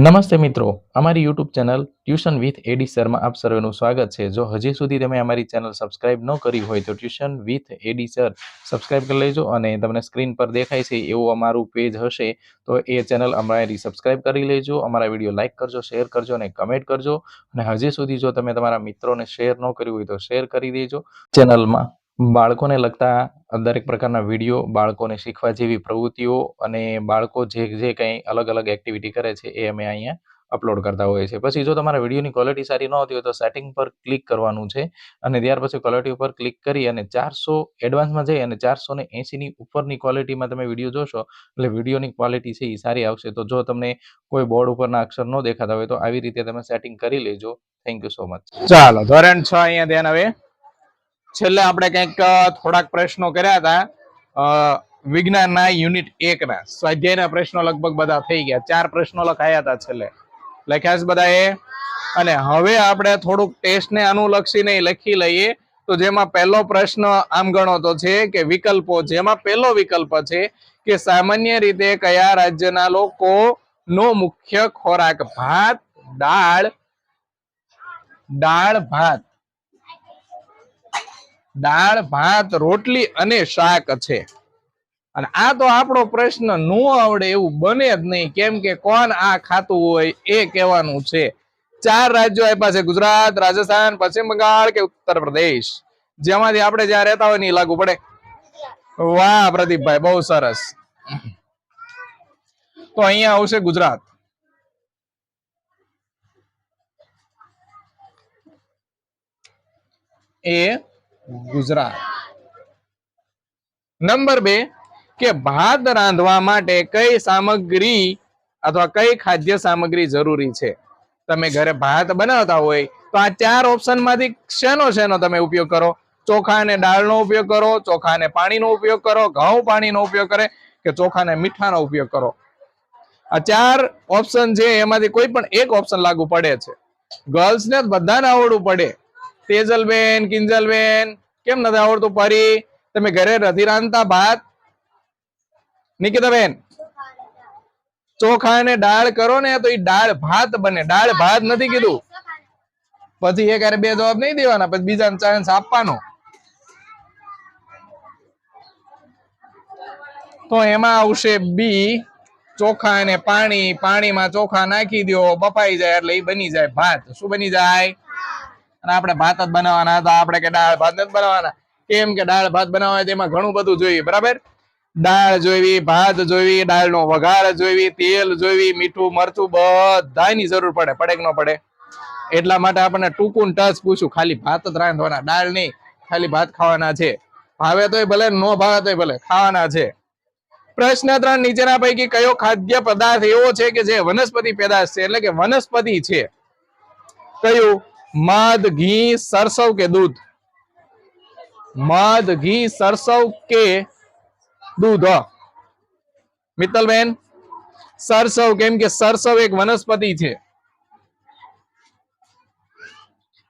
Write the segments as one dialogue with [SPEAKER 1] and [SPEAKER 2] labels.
[SPEAKER 1] નમસ્તે મિત્રો, અમારી યુટ્યુબ ચેનલ ટ્યુશન વિથ એડી સરમાં આપ સર્વેનું સ્વાગત છે। જો હજી સુધી તમે અમારી ચેનલ સબસ્ક્રાઇબ ન કરી હોય તો tuition with A D sir subscribe કરી લેજો અને તમને સ્ક્રીન પર દેખાય છે એવું અમારું પેજ હશે તો એ ચેનલ અમારી સબસ્ક્રાઇબ કરી લેજો। અમારા વિડીયો લાઇક કરજો, શેર કરજો અને કમેન્ટ કરજો। અને હજી સુધી જો તમે તમારા મિત્રોને શેર ન કર્યું હોય તો શેર કરી દેજો। ચેનલમાં બાળકોને લગતા દરેક પ્રકારના વિડીયો, બાળકોને શીખવા જેવી પ્રવૃત્તિઓ અને બાળકો જે કંઈ અલગ અલગ એક્ટિવિટી કરે છે એ અમે અહીંયા અપલોડ કરતા હોઈએ છીએ। પછી જો તમારા વિડીયોની ક્વોલિટી સારી ન હોતી હોય તો સેટિંગ પર ક્લિક કરવાનું છે અને ત્યાર પછી ક્વોલિટી ઉપર ક્લિક કરી અને 400 એડવાન્સમાં જઈ અને 480ની ઉપરની ક્વોલિટીમાં તમે વિડીયો જોશો એટલે વિડીયોની ક્વોલિટી છે એ સારી આવશે। તો જો તમને કોઈ બોર્ડ ઉપરના અક્ષર ન દેખાતા હોય તો આવી રીતે તમે સેટિંગ કરી લેજો। Thank you so much.
[SPEAKER 2] ચાલો ધોરણ 6 અહીંયા ધ્યાન હવે છેલ્લે આપણે કંઈક થોડાક પ્રશ્નો કર્યા હતા વિજ્ઞાનના યુનિટ 1 ના સ્વાધ્યાયના પ્રશ્નો લગભગ બધા થઈ ગયા। 4 પ્રશ્નો લખાયા હતા છેલ્લે, લખ્યા છે બધાએ। અને હવે આપણે થોડુંક ટેસ્ટને અનુલક્ષીને લખી લઈએ તો જેમાં પહેલો પ્રશ્ન આમ ગણો તો છે કે વિકલ્પો, જેમાં પહેલો વિકલ્પ છે કે સામાન્ય રીતે કયા રાજ્યના લોકોનો મુખ્ય ખોરાક ભાત, દાળ ભાત, રોટલી અને શાક છે। અને આ તો આપણો પ્રશ્ન નો આવડે એવું બને જ નહીં, કેમ કે કોણ આ ખાતું હોય એ કહેવાનું છે। 4 રાજ્યો આપ્યા છે, ગુજરાત, રાજસ્થાન, પશ્ચિમ બંગાળ કે ઉત્તર પ્રદેશ। જેમાંથી આપણે જ્યાં રહેતા હોય ને લાગુ પડે। વાહ પ્રદીપભાઈ, બહુ સરસ। તો અહીંયા આવશે ગુજરાત। એ ગુજરાત। નંબર 2 કે ભાત રાંધવા માટે કઈ સામગ્રી અથવા કઈ ખાદ્ય સામગ્રી જરૂરી છે। તમે ઘરે ભાત બનાવતા હોય તો આ 4 ઓપ્શન માંથી શેનો તમે ઉપયોગ કરો? ચોખા અને દાળનો ઉપયોગ કરો, ચોખા અને પાણીનો ઉપયોગ કરો, ઘઉં પાણીનો ઉપયોગ કરે કે ચોખા અને મીઠાનો ઉપયોગ કરો? આ 4 ઓપ્શન છે એમાંથી કોઈ પણ એક ઓપ્શન લાગુ પડે છે। ગર્લ્સ ને બધાને આવડવું પડે। તેજલબેન, કિંજલબેન કેમ નથી આવડતું? પરી તમે ઘરે નથી રાંધતા ભાત? નિકિતાબેન ચોખા અને દાળ કરો ને તો એ દાળ ભાત બને, દાળ ભાત નથી કીધું। પછી એક હારે 2 જવાબ નહીં દેવાના, પછી બીજાને ચાન્સ આપવાનો। તો એમાં આવશે બી, ચોખા અને પાણી। પાણીમાં ચોખા નાખી દો, બફાઈ જાય એટલે એ બની જાય ભાત। શું બની જાય? અને આપણે ભાત જ બનાવવાના હતા, આપણે કે દાળ ભાત નથી બનાવવાના। કેમ કે દાળ ભાત બનાવવા હોય તેમાં ઘણું બધું જોઈએ, બરાબર? દાળ જોઈવી, ભાત જોઈવી, દાળનો વઘાર જોઈવી, તેલ જોઈવી, મીઠું મરચું બધાની જરૂર પડે, પડે કે ન પડે? એટલા માટે આપણને ટૂંકું ટચ પૂછું, ખાલી ભાત જ રાંધવાના, દાળ નહીં, ખાલી ભાત ખાવાના છે। ભાવે તોય ભલે, નો ભાવે તોય ભલે, ખાવાના છે। પ્રશ્ન 3 નીચેના પૈકી કયો ખાદ્ય પદાર્થ એવો છે કે જે વનસ્પતિ પેદાશ છે, એટલે કે વનસ્પતિ છે? કયું? મધ, ઘી, સરસવ કે દૂધ? મધ, ઘી, સરસવ કે દૂધ? મિત્તલબેન સરસવ, કેમ કે સરસવ એક વનસ્પતિ છે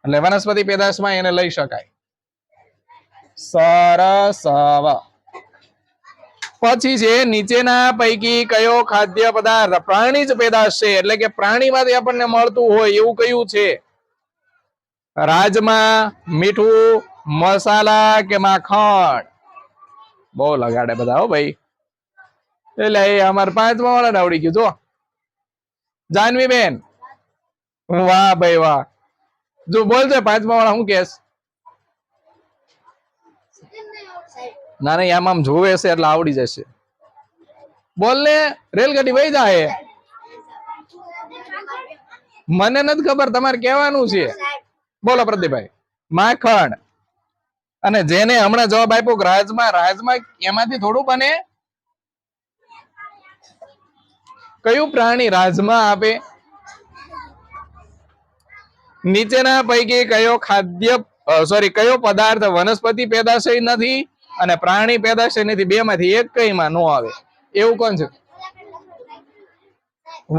[SPEAKER 2] એટલે વનસ્પતિ પેદાશમાં એને લઈ શકાય। સરસવ। પછી છે નીચેના પૈકી કયો ખાદ્ય પદાર્થ પ્રાણીજ પેદાશ છે, એટલે કે પ્રાણીમાંથી આપણને મળતું હોય એવું કયું છે? રાજમા, મીઠું, મસાલા કે માખણ? બહુ લગાડે બધા હો ભાઈ, એટલે એ અમારે 5મા વાળાને આવડી ગયું। જો જાનવી બેન, વાહ ભાઈ વાહ। જો બોલજો 5મા વાળા શું કેસ? ના નહીં, આમ જોવે છે એટલે આવડી જશે। બોલ ને, રેલગાડી વહી જાય। મને નથી ખબર, તમારે કહેવાનું છે। બોલો પ્રદીપભાઈ। માખણ। અને જેને હમણાં જવાબ આપ્યો રાજમા, રાજમા એમાંથી થોડું બને? કયું પ્રાણી રાજમા આપે? નીચેના પૈકી કયો કયો પદાર્થ વનસ્પતિ પેદાશ નથી અને પ્રાણી પેદાશ નથી? 2 માંથી એક કઈમાં નો આવે એવું કોણ છે?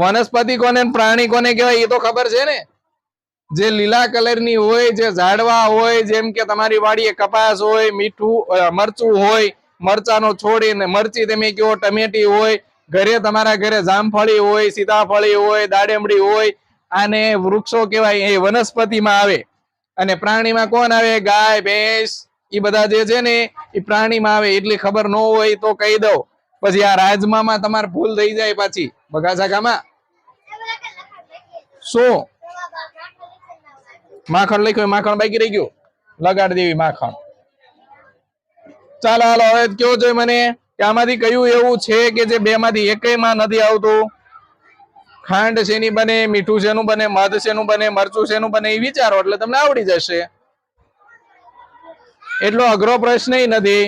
[SPEAKER 2] વનસ્પતિ કોને પ્રાણી કોને કહેવાય એ તો ખબર છે ને? જે લીલા કલરની હોય, જે ઝાડવા હોય, જેમ કે તમારી વાડીએ કપાસ હોય, મીઠું મરચું હોય, મરચાનો છોડ, મરચી તમે કહો, ટમેટી હોય, ઘરે તમારા ઘરે જામફળી હોય, સીતાફળી હોય, દાડેમડી હોય, આને વૃક્ષો કહેવાય. એ વનસ્પતિમાં આવે. અને પ્રાણીમાં કોણ આવે? ગાય, ભેંસ, એ બધા જે છે ને એ પ્રાણીમાં આવે. એટલી ખબર ન હોય તો કહી દઉં. પછી આ રાજમામાં તમારે ભૂલ થઈ જાય પાછી બગાસાકામાં. શું માખણ લખ્યું? માખણ બાકી રહી ગયું, લગાડી દેવી માખણ. ચાલો હાલો હવે કયો જોઈએ મને કે આમાંથી કયું એવું છે કે જે બે માંથી એકયમાં નથી આવતું? ખાંડ શેની બને, મીઠું શેનું બને, મધ શેનું બને, મરચું શેનું બને, એ વિચારો એટલે તમને આવડી જશે. એટલો અઘરો પ્રશ્ન નથી.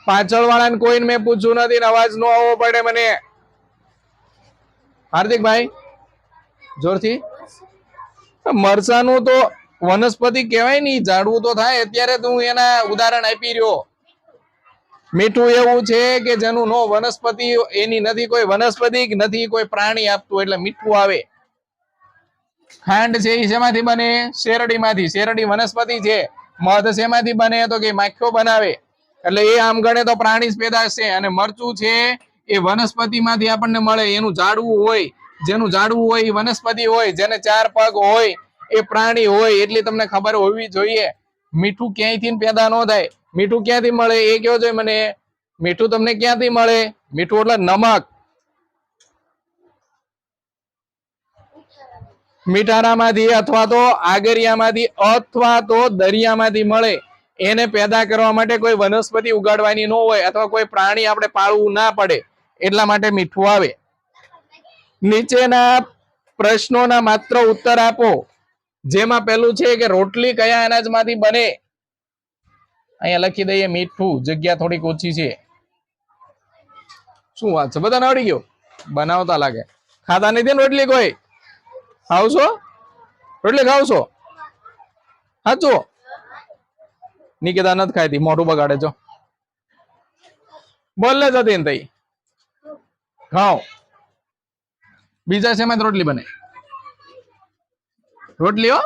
[SPEAKER 2] પાછળ વાળાને કોઈને મેં પૂછ્યું નથી ને અવાજ નો આવવો પડે મને. હાર્દિકભાઈ જોરથી. મરચાનું તો વનસ્પતિ કહેવાય ને, ઝાડવું તો થાય. અત્યારે તો હું એના ઉદાહરણ આપી રહ્યો. મીઠું એવું છે કે જેનું નો વનસ્પતિ, એની નથી કોઈ વનસ્પતિ, નથી કોઈ પ્રાણી આપતું, એટલે મીઠું આવે. ખાંડ છે એ શેમાંથી બને? શેરડીમાંથી. શેરડી વનસ્પતિ છે. મધ શેમાંથી બને? તો કે માખીઓ બનાવે. એટલે એ આમ ગણે તો પ્રાણી જ પેદાશ છે. અને મરચું છે એ વનસ્પતિમાંથી આપણને મળે. એનું ઝાડવું હોય, જેનું ઝાડવું હોય એ વનસ્પતિ હોય, જેને 4 પગ હોય એ પ્રાણી હોય. એટલી તમને ખબર હોવી જોઈએ. મીઠું ક્યાંયથી પેદા ન થાય. મીઠું ક્યાંથી મળે એ કયો જોઈએ મને? મીઠું તમને ક્યાંથી મળે? મીઠું એટલે નમક. મીઠારામાંથી અથવા તો આગરિયામાંથી અથવા તો દરિયામાંથી મળે. એને પેદા કરવા માટે કોઈ વનસ્પતિ ઉગાડવાની ન હોય અથવા કોઈ પ્રાણી આપણે પાળવું ના પડે. એટલા માટે મીઠું આવે. નીચેના પ્રશ્નોના માત્ર ઉત્તર આપો. જેમાં પેલું છે કે રોટલી કયા અનાજમાંથી બને? અહીંયા લખી દઈએ મીઠું, જગ્યા થોડીક ઓછી છે. શું વાત છે, બધાને આવડી ગયો? બનાવતા લાગે. ખાતા નથી ને રોટલી કોઈ? ખાવશો? રોટલી ખાવશો? સાચું? નિકેતા નથી ખાતી, મોઢું બગાડે છો. બોલ ને જતી તઈ ખાઓ. બીજા શેમાં રોટલી બને? રોટલી હો,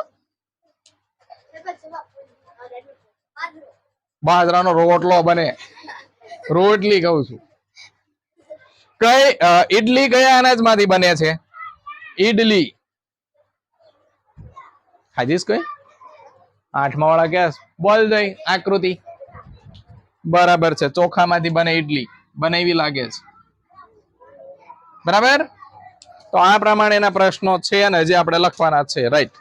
[SPEAKER 2] બાજરાનો રોટલો બને. રોટલી કહું છું. કઈ ઈડલી કયા અનાજમાંથી બને છે? ઈડલી ખાજીશ કઈ? 8મા વાળા કે બોલ જઈ આકૃતિ. બરાબર છે, ચોખામાંથી બને ઈડલી. બનાવી લાગે છે. બરાબર. તો આ પ્રમાણેના પ્રશ્નો છે અને હજી આપણે લખવાના છે. રાઈટ.